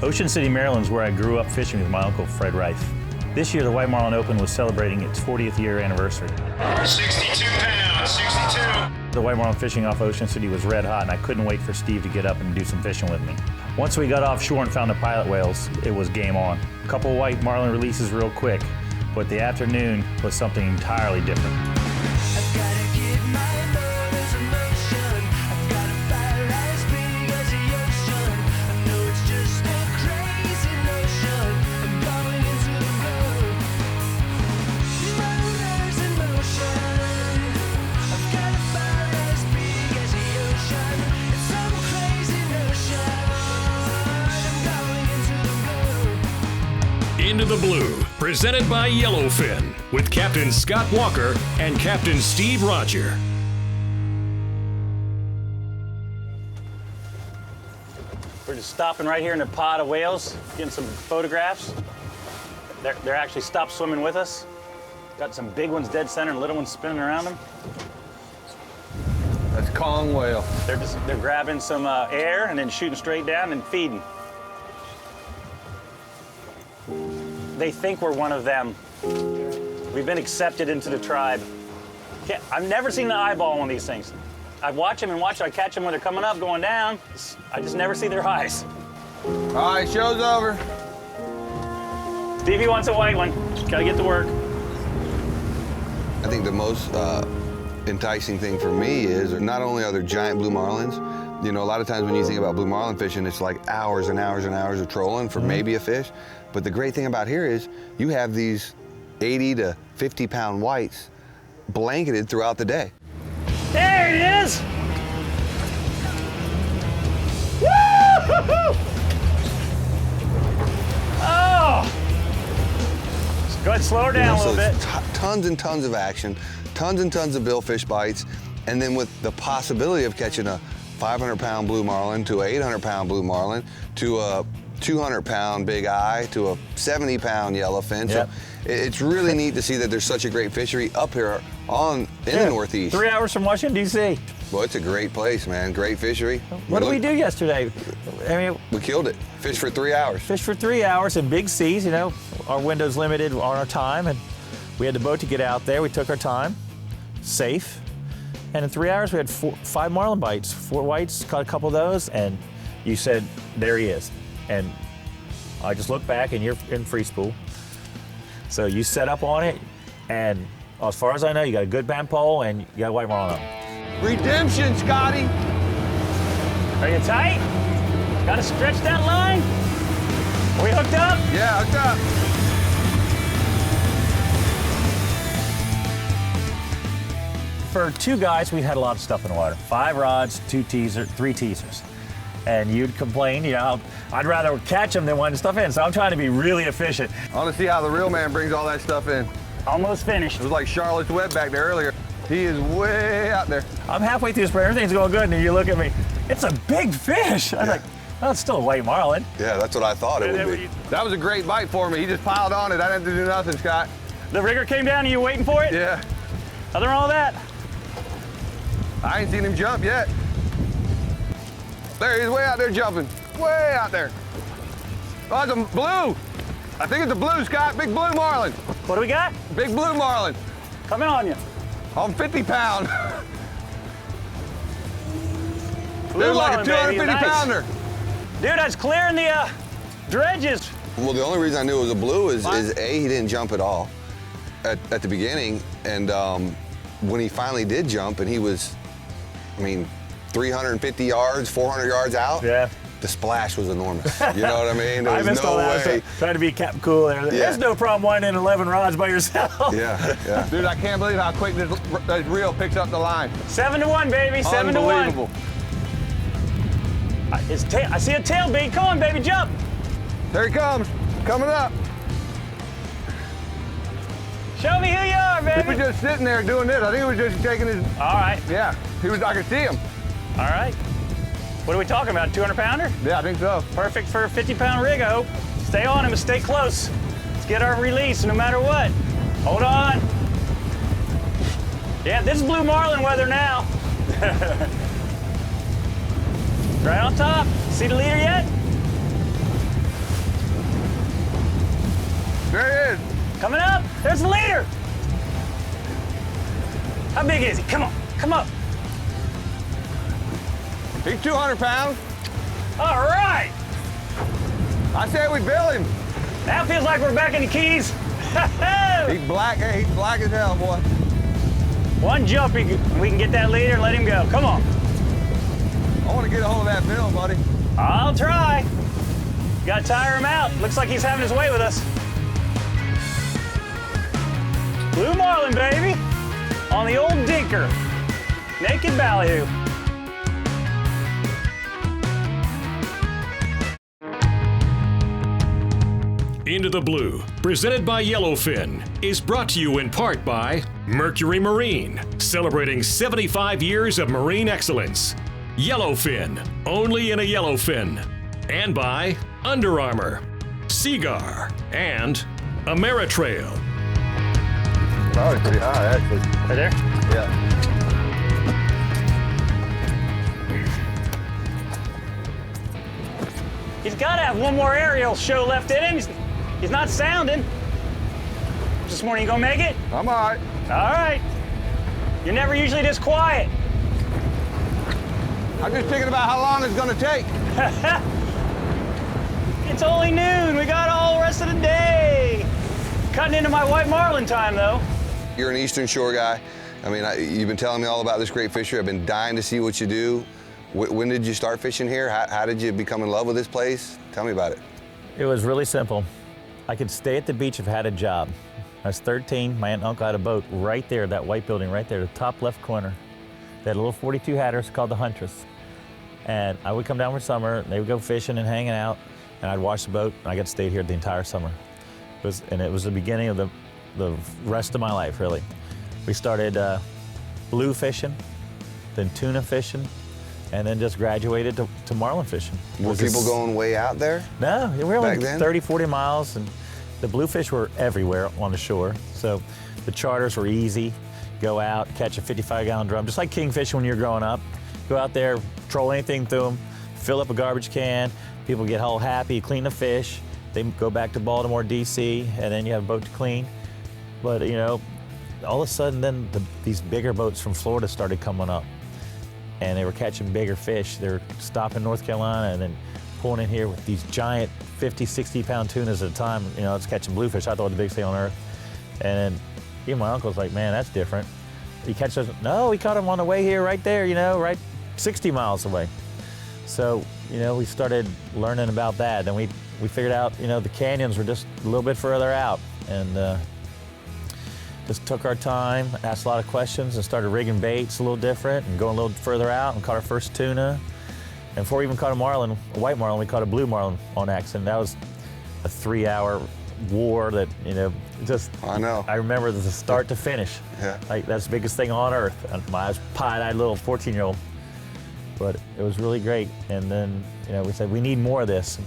Ocean City, Maryland is where I grew up fishing with my uncle, Fred Reif. This year, the White Marlin Open was celebrating its 40th year anniversary. 62 pounds, 62. The White Marlin fishing off Ocean City was red hot, and I couldn't wait for Steve to get up and do some fishing with me. Once we got offshore and found the pilot whales, it was game on. A couple of White Marlin releases real quick, but the afternoon was something entirely different. Into the Blue, presented by Yellowfin, with Captain Scott Walker and Captain Steve Rodger. We're just stopping right here in a pod of whales, getting some photographs. They're actually stopped swimming with us. Got some big ones dead center and little ones spinning around them. That's Kong whale. They're grabbing some air and then shooting straight down and feeding. They think we're one of them. We've been accepted into the tribe. I've never seen an eyeball on one of these things. I watch them and watch them. I catch them when they're coming up, going down. I just never see their eyes. All right, show's over. Stevie wants a white one. Gotta get to work. I think the most enticing thing for me is not only are there giant blue marlins, you know, a lot of times when you think about blue marlin fishing, it's like hours and hours and hours of trolling for maybe a fish. But the great thing about here is you have these 80 to 50 pound whites blanketed throughout the day. There it is! Woo-hoo-hoo! Oh! Go ahead, slow her down a little bit. Tons and tons of action, tons and tons of billfish bites, and then with the possibility of catching a 500 pound blue marlin to a 800 pound blue marlin to a 200 pound big eye to a 70 pound yellowfin. Yep. So it's really neat to see that there's such a great fishery up here in the Northeast. 3 hours from Washington, D.C. Well, it's a great place, man. Great fishery. What did we do yesterday? I mean, We killed it. Fished for 3 hours. fish for 3 hours in big seas, you know. Our window's limited on our time, and we had the boat to get out there. We took our time, safe. And in 3 hours, we had 5 marlin bites, 4 whites, caught a couple of those, and you said, there he is. And I just looked back, and you're in free spool. So you set up on it, and as far as I know, you got a good band pole, and you got a white marlin on. Redemption, Scotty. Are you tight? Got to stretch that line? Are we hooked up? Yeah, hooked up. For 2 guys, we had a lot of stuff in the water. 5 rods, 3 teasers. And you'd complain, you know, I'd rather catch them than wind stuff in, so I'm trying to be really efficient. I want to see how the real man brings all that stuff in. Almost finished. It was like Charlotte's Web back there earlier. He is way out there. I'm halfway through the spray, everything's going good, and then you look at me, it's a big fish. I was like, oh, it's still a white marlin. Yeah, that's what I thought it would be. That was a great bite for me. He just piled on it. I didn't have to do nothing, Scott. The rigger came down and you waiting for it? Yeah. Nothing wrong with that. I ain't seen him jump yet. There, he's way out there jumping. Way out there. Oh, it's a blue. I think it's a blue, Scott. Big blue marlin. What do we got? Big blue marlin. Coming on you. On 50 pound. Blue Dude, like a marlin, baby. 250 Nice. pounder. Dude, I was clearing the dredges. Well, the only reason I knew it was a blue is A, he didn't jump at all at the beginning, and when he finally did jump, and he was, 350 yards, 400 yards out. Yeah. The splash was enormous. You know what I mean? There I was missed all no that. way. Trying to be Captain Cool there. There's no problem winding 11 rods by yourself. Yeah, yeah. Dude, I can't believe how quick this reel picks up the line. 7-1, baby. 7-1. Unbelievable. I see a tail beat. Come on, baby, jump. There he comes. Coming up. Show me who you are, He baby. was just sitting there doing this. I think he was just taking his. All right. Yeah. I could see him. All right. What are we talking about? 200 pounder? Yeah, I think so. Perfect for a 50-pound rig, I hope. Stay on him and stay close. Let's get our release no matter what. Hold on. Yeah, this is blue marlin weather now. Right on top. See the leader yet? the leader. How big is he? Come on, come up. He's 200 pounds. All right. I said we bill him. That feels like we're back in the Keys. He's black. Hey, he's black as hell, boy. One jump, we can get that leader and let him go. Come on. I want to get a hold of that bill, buddy. I'll try. Got to tire him out. Looks like he's having his way with us. Blue Marlin, baby. On the old dinker. Naked ballyhoo. Into the Blue, presented by Yellowfin, is brought to you in part by Mercury Marine, celebrating 75 years of marine excellence. Yellowfin, only in a Yellowfin. And by Under Armour, Seagar, and Ameritrail. Probably pretty high, actually. Right there? Yeah. He's got to have one more aerial show left in him. He's not sounding. This morning, you gonna make it? I'm all right. All right. You're never usually this quiet. I'm just thinking about how long it's gonna take. It's only noon. We got all the rest of the day. Cutting into my White Marlin time, though. You're an Eastern Shore guy. I mean, you've been telling me all about this great fishery. I've been dying to see what you do. When did you start fishing here? How did you become in love with this place? Tell me about it. It was really simple. I could stay at the beach if I had a job. I was 13, my aunt and uncle had a boat right there, that white building right there, the top left corner. They had a little 42 hatters called the Huntress. And I would come down for summer, they would go fishing and hanging out, and I'd watch the boat, and I got to stay here the entire summer. It was the beginning of the rest of my life, really. We started blue fishing, then tuna fishing, and then just graduated to marlin fishing. Were people going way out there? No, we were only Back then? 30, 40 miles, and the bluefish were everywhere on the shore. So the charters were easy. Go out, catch a 55-gallon drum, just like kingfishing when you're growing up. Go out there, troll anything through them, fill up a garbage can. People get all happy, clean the fish. They go back to Baltimore, D.C., and then you have a boat to clean. But, you know, all of a sudden then these bigger boats from Florida started coming up. And they were catching bigger fish. They were stopping in North Carolina and then pulling in here with these giant 50, 60-pound tunas at a time. You know, it's catching bluefish. I thought it was the biggest thing on earth. And then even my uncle's like, man, that's different. He catch those? No, we caught them on the way here, right there, you know, right 60 miles away. So, you know, we started learning about that. Then we figured out, you know, the canyons were just a little bit further out. And just took our time, asked a lot of questions, and started rigging baits a little different and going a little further out and caught our first tuna. And before we even caught a marlin, a white marlin, we caught a blue marlin on accident. That was a 3-hour war that, you know, just... I know. I remember the start to finish. Yeah. Like, that's the biggest thing on earth. And I was pie-eyed little 14-year-old. But it was really great. And then, you know, we said, we need more of this.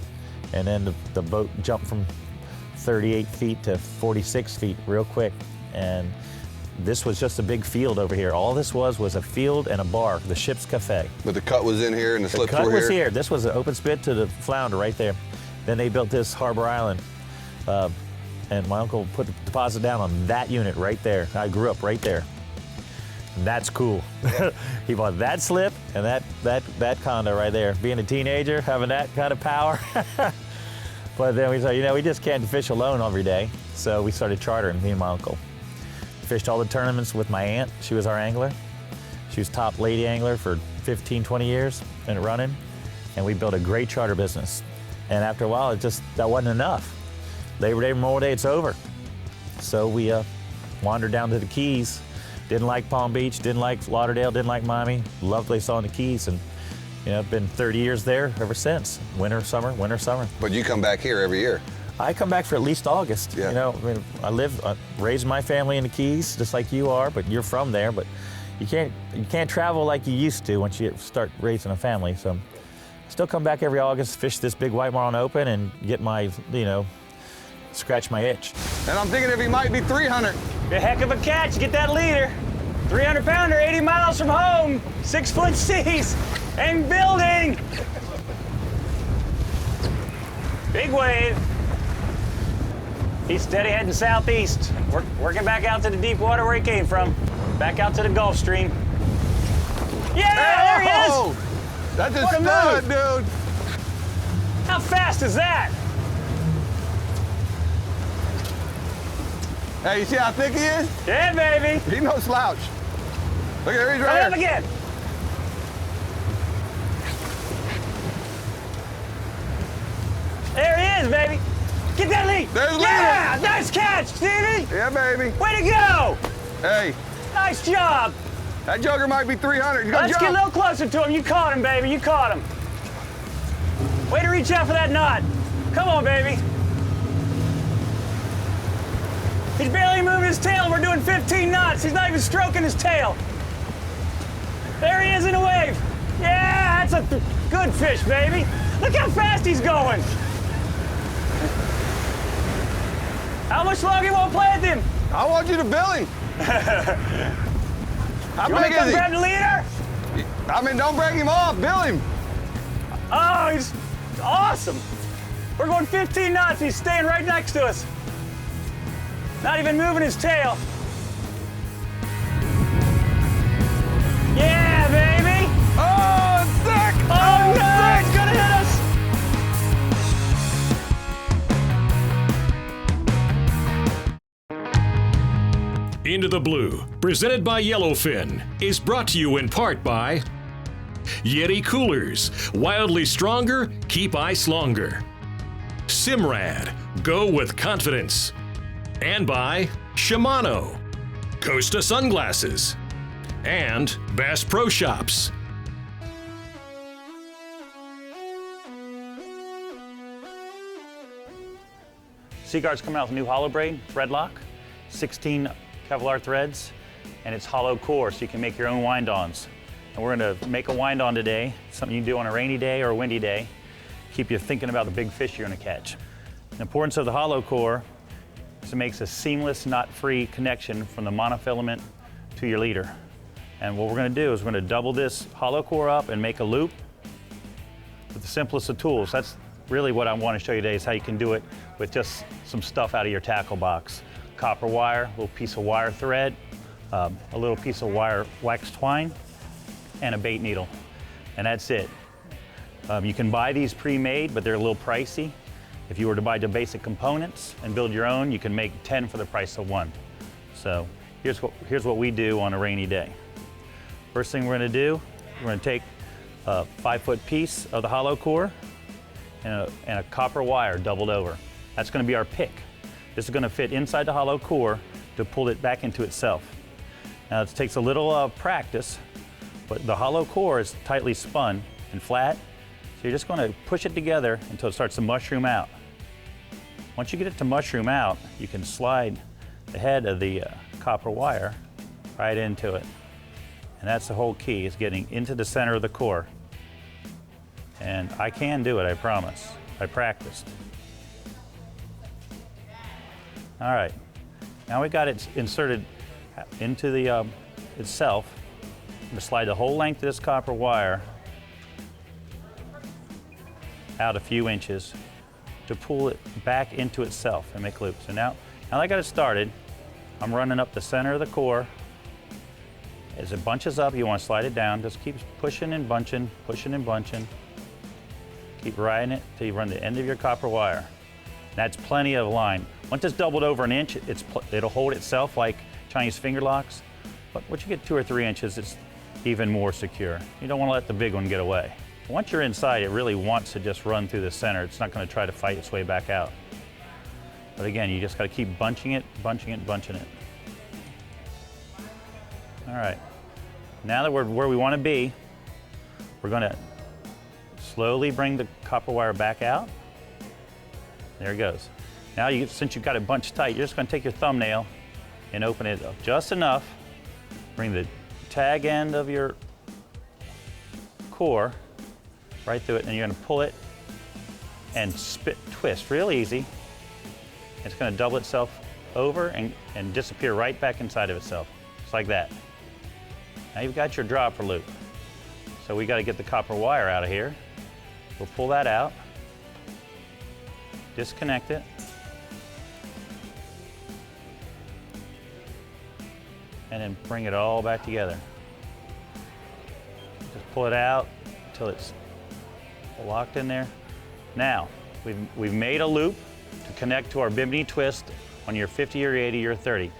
And then the boat jumped from 38 feet to 46 feet real quick. And this was just a big field over here. All this was a field and a bar, the ship's cafe. But the cut was in here and the slips The cut were was here? here. This was an open spit to the flounder right there. Then they built this Harbor Island. And my uncle put the deposit down on that unit right there. I grew up right there. And that's cool. He bought that slip and that condo right there. Being a teenager, having that kind of power. But then we said, you know, we just can't fish alone every day. So we started chartering, me and my uncle. Fished all the tournaments with my aunt. She was our angler. She was top lady angler for 15, 20 years and running. And we built a great charter business. And after a while, that wasn't enough. Labor Day, Memorial Day, it's over. So we wandered down to the Keys. Didn't like Palm Beach, didn't like Lauderdale, didn't like Miami. Loved what I saw in the Keys. And, you know, I've been 30 years there ever since. Winter, summer, winter, summer. But you come back here every year. I come back for at least August. Yeah. You know, I mean, raised my family in the Keys, just like you are, but you're from there. But you can't travel like you used to once you start raising a family. So I still come back every August, fish this big White Marlin Open and get my, you know, scratch my itch. And I'm thinking if he might be 300. A heck of a catch. Get that leader. 300-pounder, 80 miles from home. 6-foot seas and building. Big wave. He's steady heading southeast. Working back out to the deep water where he came from. Back out to the Gulf Stream. Yeah, there he is! Oh, that's a What a stud, move. dude. How fast is that? Hey, you see how thick he is? Yeah, baby. He's no slouch. Look at, he's Coming right up here. again. There he is, baby. Get that lead. There's the yeah, leader. nice catch, Stevie. Yeah, baby. Way to go. Hey, Nice job. that joker might be 300. He's gonna Let's get a jump. little closer to him. You caught him, baby. You caught him. Way to reach out for that knot. Come on, baby. He's barely moving his tail, and we're doing 15 knots. He's not even stroking his tail. There he is in a wave. Yeah, that's a good fish, baby. Look how fast he's going. How much longer you want to play with him? I want you to bill him. How You want me big to come is grab the leader? he? I mean, don't break him off. Bill him. Oh, he's awesome. We're going 15 knots. He's staying right next to us. Not even moving his tail. Yeah, baby. Oh, it's thick. Oh, no, it's gonna hit us. Into the Blue, presented by Yellowfin, is brought to you in part by YETI Coolers, wildly stronger, keep ice longer. SIMRAD, go with confidence. And by SHIMANO, Costa Sunglasses, and Bass Pro Shops. Seaguard's coming out with a new hollow braid, thread lock, 16 Kevlar threads, and it's hollow core, so you can make your own wind-ons. And we're gonna make a wind-on today, something you can do on a rainy day or a windy day, keep you thinking about the big fish you're gonna catch. The importance of the hollow core is it makes a seamless, knot-free connection from the monofilament to your leader. And what we're gonna do is we're gonna double this hollow core up and make a loop with the simplest of tools. That's really what I want to show you today, is how you can do it with just some stuff out of your tackle box. Copper wire, a little piece of wire thread, a little piece of wire wax twine, and a bait needle. And that's it. You can buy these pre-made, but they're a little pricey. If you were to buy the basic components and build your own, you can make 10 for the price of one. So here's what we do on a rainy day. First thing we're gonna do, we're gonna take a 5-foot piece of the hollow core and a copper wire doubled over. That's gonna be our pick. This is gonna fit inside the hollow core to pull it back into itself. Now it takes a little practice, but the hollow core is tightly spun and flat, so you're just gonna push it together until it starts to mushroom out. Once you get it to mushroom out, you can slide the head of the copper wire right into it. And that's the whole key, is getting into the center of the core. And I can do it, I promise. I practiced. All right, now we got it inserted into the itself. I'm gonna slide the whole length of this copper wire out a few inches to pull it back into itself and make loops. So now that I got it started, I'm running up the center of the core. As it bunches up, you want to slide it down. Just keep pushing and bunching, pushing and bunching. Keep riding it till you run the end of your copper wire. That's plenty of line. Once it's doubled over an inch, it'll hold itself like Chinese finger locks. But once you get 2 or 3 inches, it's even more secure. You don't want to let the big one get away. Once you're inside, it really wants to just run through the center. It's not going to try to fight its way back out. But again, you just got to keep bunching it, bunching it, bunching it. All right. Now that we're where we want to be, we're going to slowly bring the copper wire back out. There it goes. Now, since you've got it bunched tight, you're just going to take your thumbnail and open it up just enough. Bring the tag end of your core right through it, and you're going to pull it and twist real easy. It's going to double itself over and disappear right back inside of itself, just like that. Now you've got your dropper loop. So we got to get the copper wire out of here. We'll pull that out, disconnect it, and then bring it all back together. Just pull it out until it's locked in there. Now, we've made a loop to connect to our bimini twist on your 50 or 80 or 30.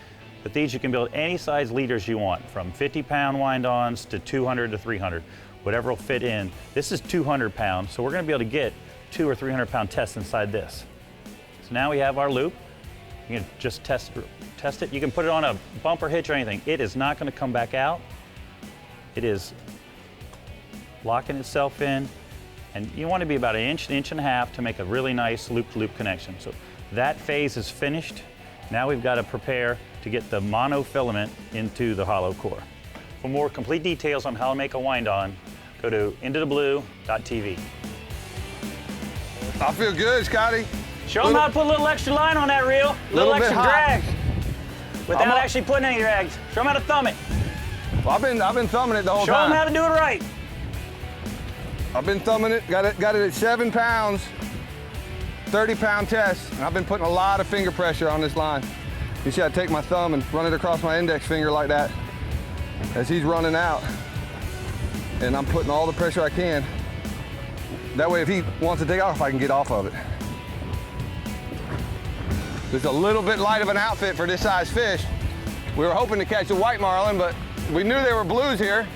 With these, you can build any size leaders you want, from 50-pound wind-ons to 200 to 300, whatever will fit in. This is 200 pounds, so we're gonna be able to get 200 or 300-pound tests inside this. So now we have our loop. You can just test it. You can put it on a bumper hitch or anything. It is not gonna come back out. It is locking itself in, and you want to be about an inch and a half to make a really nice loop-to-loop connection. So that phase is finished. Now we've got to prepare to get the monofilament into the hollow core. For more complete details on how to make a wind-on, go to intotheblue.tv. I feel good, Scotty. Show them how to put a little extra line on that reel, a little bit extra hot. drag, without actually putting any drags. Show them how to thumb it. Well, I've been thumbing it the whole Show time. them how to do it right. I've been thumbing it, got it at 7 pounds, 30-pound test, and I've been putting a lot of finger pressure on this line. You see I take my thumb and run it across my index finger like that as he's running out. And I'm putting all the pressure I can. That way if he wants to take off, I can get off of it. It's a little bit light of an outfit for this size fish. We were hoping to catch a white marlin, but we knew there were blues here.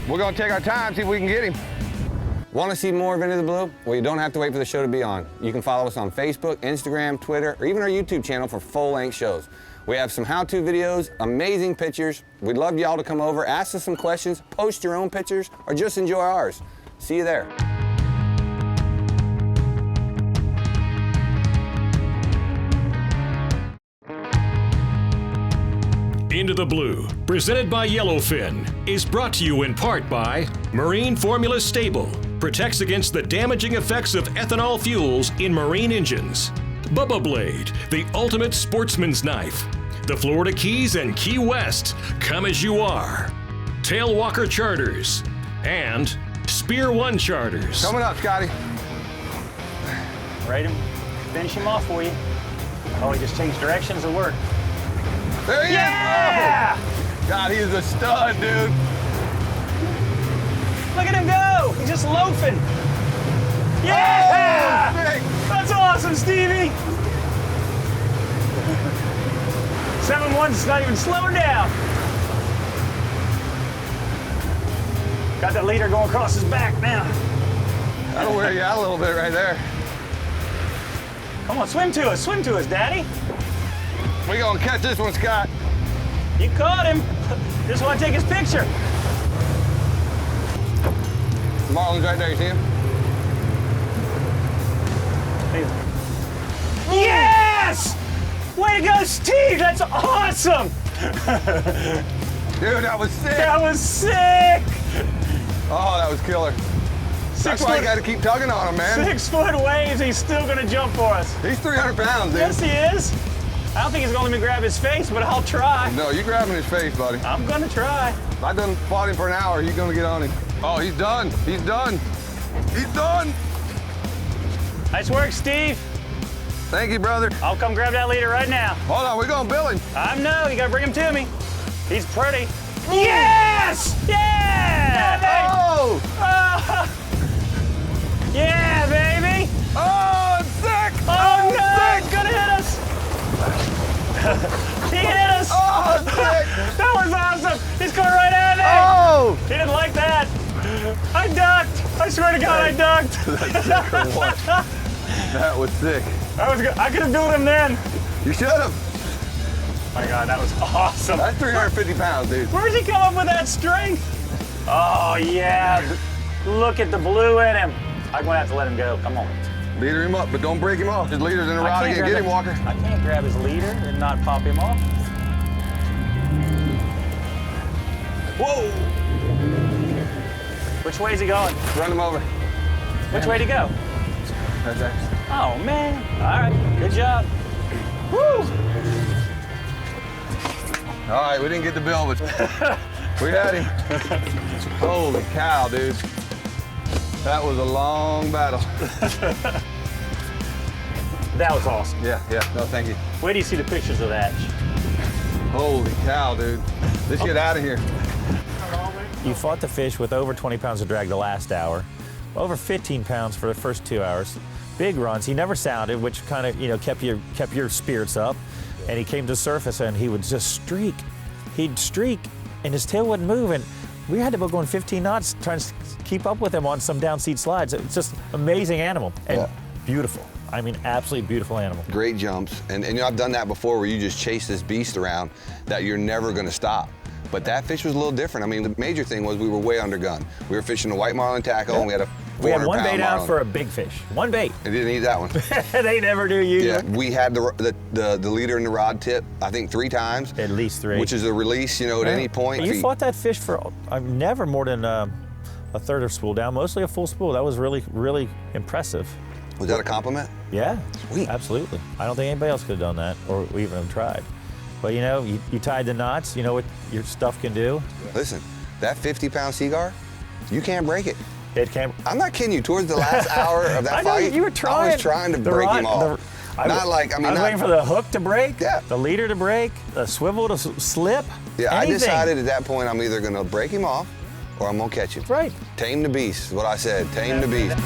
We're gonna take our time, see if we can get him. Want to see more of Into the Blue? Well, you don't have to wait for the show to be on. You can follow us on Facebook, Instagram, Twitter, or even our YouTube channel for full-length shows. We have some how-to videos, amazing pictures. We'd love y'all to come over, ask us some questions, post your own pictures, or just enjoy ours. See you there. Into the Blue, presented by Yellowfin, is brought to you in part by Marine Formula Stable, protects against the damaging effects of ethanol fuels in marine engines. Bubba Blade, the ultimate sportsman's knife. The Florida Keys and Key West, come as you are. Tailwalker Charters, and Spear One Charters. Coming up, Scotty. Right him, finish him off for you. Oh, he just changed directions at work. There he is! Yeah! Oh, God, he is a stud, dude. Look at him go! He's just loafing. Yeah! Oh, sick. That's awesome, Stevie! 7-1's not even slowing down. Got that leader going across his back now. That'll wear you out a little bit right there. Come on, swim to us, Daddy. We gonna catch this one, Scott. You caught him. Just want to take his picture. Marlin's right there, you see him? Yes! Way to go, Steve! That's awesome! Dude, that was sick. That was sick! Oh, that was killer. That's why you gotta keep tugging on him, man. 6 foot waves, he's still gonna jump for us. He's 300 pounds, dude. Yes, he is. I don't think he's gonna let me grab his face, but I'll try. No, you grabbing his face, buddy. I'm gonna try. I done fought him for an hour. You're gonna get on him. Oh, he's done. He's done. He's done. Nice work, Steve. Thank you, brother. I'll come grab that leader right now. Hold on, we're gonna bill him. I know, you gotta bring him to me. He's pretty. Yes! Yeah! Oh! Yeah, baby! Oh, it's sick! Oh, no! sick! It's gonna hit us! He hit us! Oh, it's sick! That was awesome! He's coming right at me! Oh! He didn't like that! I ducked! I swear to God, I ducked! That was sick. That was good. I could have dueled him then. You should have. My God, that was awesome. That's 350 pounds, dude. Where does he come up with that strength? Oh, yeah. Look at the blue in him. I'm gonna have to let him go. Come on. Leader him up, but don't break him off. His leader's in the rod again. Get him, Walker. I can't grab his leader and not pop him off. Whoa! Which way is he going? Run him over. Which way to go? That's that. Oh, man. All right, good job. Woo! All right, we didn't get the bill, but we had him. Holy cow, dude. That was a long battle. That was awesome. Yeah, no, thank you. Where do you see the pictures of that? Holy cow, dude. Let's get out of here. You fought the fish with over 20 pounds of drag the last hour, over 15 pounds for the first 2 hours. Big runs. He never sounded, which kind of, you know, kept your spirits up. And he came to the surface and he would just streak. He'd streak and his tail wouldn't move. And we had to be going 15 knots trying to keep up with him on some downseat slides. It's just amazing animal and beautiful. I mean, absolutely beautiful animal. Great jumps. And you know, I've done that before where you just chase this beast around that you're never gonna stop. But that fish was a little different. I mean, the major thing was we were way undergun. We were fishing a white marlin tackle and we had a 400-pound We had one bait marlin. out for a big fish. One bait. I didn't eat that one. They never do usually. Yeah, we had the leader in the rod tip, I think 3 times. At least 3. Which is a release, you know, at any point. You fought that fish for never more than a third of spool down, mostly a full spool. That was really, really impressive. Was that a compliment? Yeah, Sweet. Absolutely. I don't think anybody else could have done that, or we even have tried. But you know, you tied the knots. You know what your stuff can do. Listen, that 50-pound seagar, you can't break it. It can. I'm not kidding you. Towards the last hour of that I know, fight, you were trying. I was trying to break him off. I was waiting for the hook to break, the leader to break, the swivel to slip. Yeah, anything. I decided at that point I'm either going to break him off or I'm going to catch him. That's right. Tame the beast is what I said. Tame the beast.